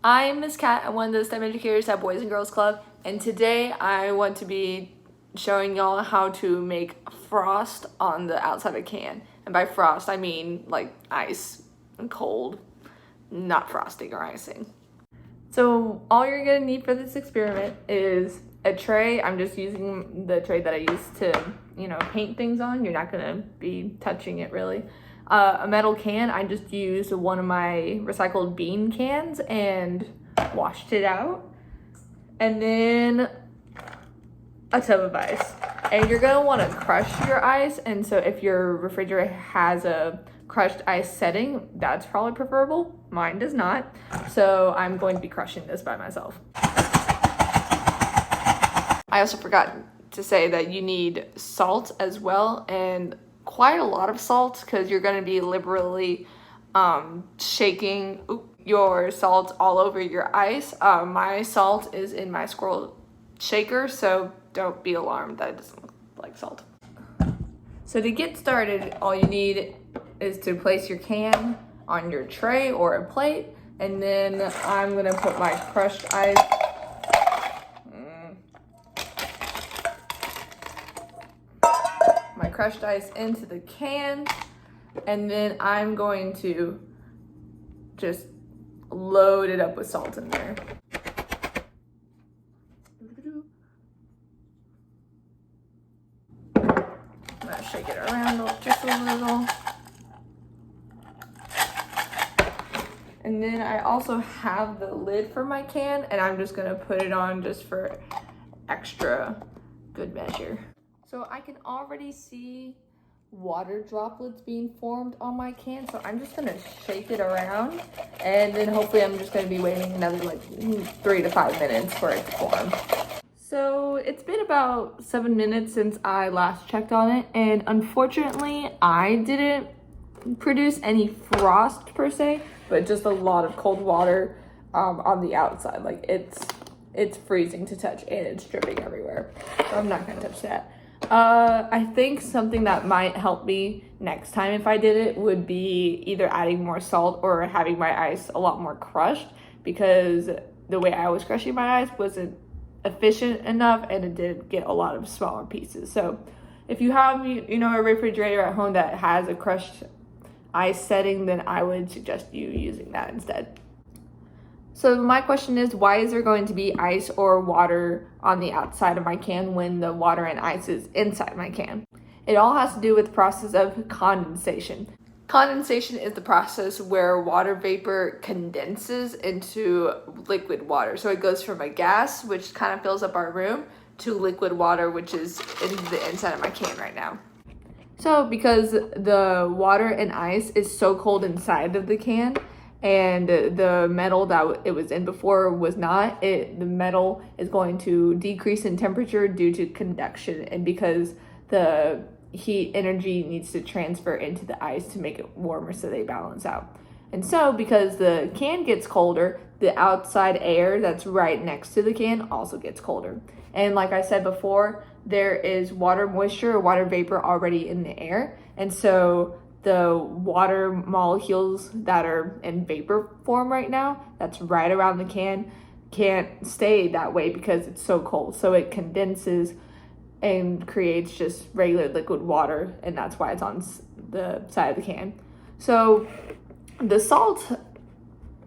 I'm Miss Kat. I'm one of the STEM educators at Boys and Girls Club, and today I want to be showing y'all how to make frost on the outside of a can. And by frost, I mean like ice and cold, not frosting or icing. So all you're gonna need for this experiment is a tray. I'm just using the tray that I used to, paint things on. You're not gonna be touching it really. A metal can. I just used one of my recycled bean cans and washed it out. And then a tub of ice. And you're gonna wanna crush your ice. And so if your refrigerator has a crushed ice setting, that's probably preferable. Mine does not. So I'm going to be crushing this by myself. I also forgot to say that you need salt as well, and quite a lot of salt, because you're going to be liberally shaking your salt all over your ice. My salt is in my squirrel shaker, so don't be alarmed that it doesn't look like salt. So to get started, all you need is to place your can on your tray or a plate, and then I'm going to put my crushed ice into the can, and then I'm going to just load it up with salt in there. I'm gonna shake it around just a little. And then I also have the lid for my can, and I'm just gonna put it on just for extra good measure. So I can already see water droplets being formed on my can, so I'm just gonna shake it around, and then hopefully I'm just gonna be waiting another like 3 to 5 minutes for it to form. So it's been about 7 minutes since I last checked on it, and unfortunately I didn't produce any frost per se, but just a lot of cold water on the outside. Like it's freezing to touch, and it's dripping everywhere, so I'm not gonna touch that. I think something that might help me next time if I did it would be either adding more salt or having my ice a lot more crushed, because the way I was crushing my ice wasn't efficient enough and it did get a lot of smaller pieces. So if you have, a refrigerator at home that has a crushed ice setting, then I would suggest you using that instead. So my question is, why is there going to be ice or water on the outside of my can when the water and ice is inside my can? It all has to do with the process of condensation. Condensation is the process where water vapor condenses into liquid water. So it goes from a gas, which kind of fills up our room, to liquid water, which is in the inside of my can right now. So because the water and ice is so cold inside of the can, and the metal that it was in before was not, the metal is going to decrease in temperature due to conduction, and because the heat energy needs to transfer into the ice to make it warmer so they balance out. And so because the can gets colder, the outside air that's right next to the can also gets colder. And like I said before, there is water moisture or water vapor already in the air, and so the water molecules that are in vapor form right now, that's right around the can, can't stay that way because it's so cold. So it condenses and creates just regular liquid water, and that's why it's on the side of the can. So the salt,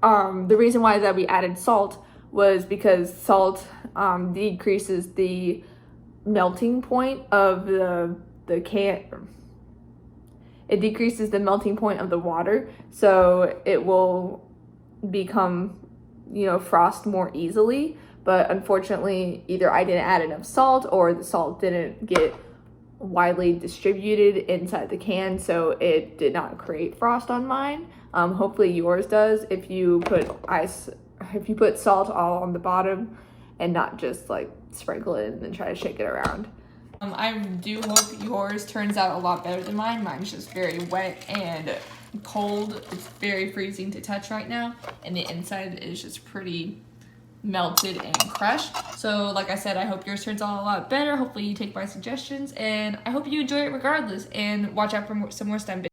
the reason why that we added salt was because salt decreases the melting point of the can. It decreases the melting point of the water, so it will become, frost more easily. But unfortunately, either I didn't add enough salt or the salt didn't get widely distributed inside the can, so it did not create frost on mine. Hopefully yours does if you put salt all on the bottom and not just like sprinkle it and then try to shake it around. I do hope yours turns out a lot better than mine. Mine's just very wet and cold. It's very freezing to touch right now, and the inside is just pretty melted and crushed. So like I said, I hope yours turns out a lot better. Hopefully you take my suggestions, and I hope you enjoy it regardless, and watch out for some more STEM videos.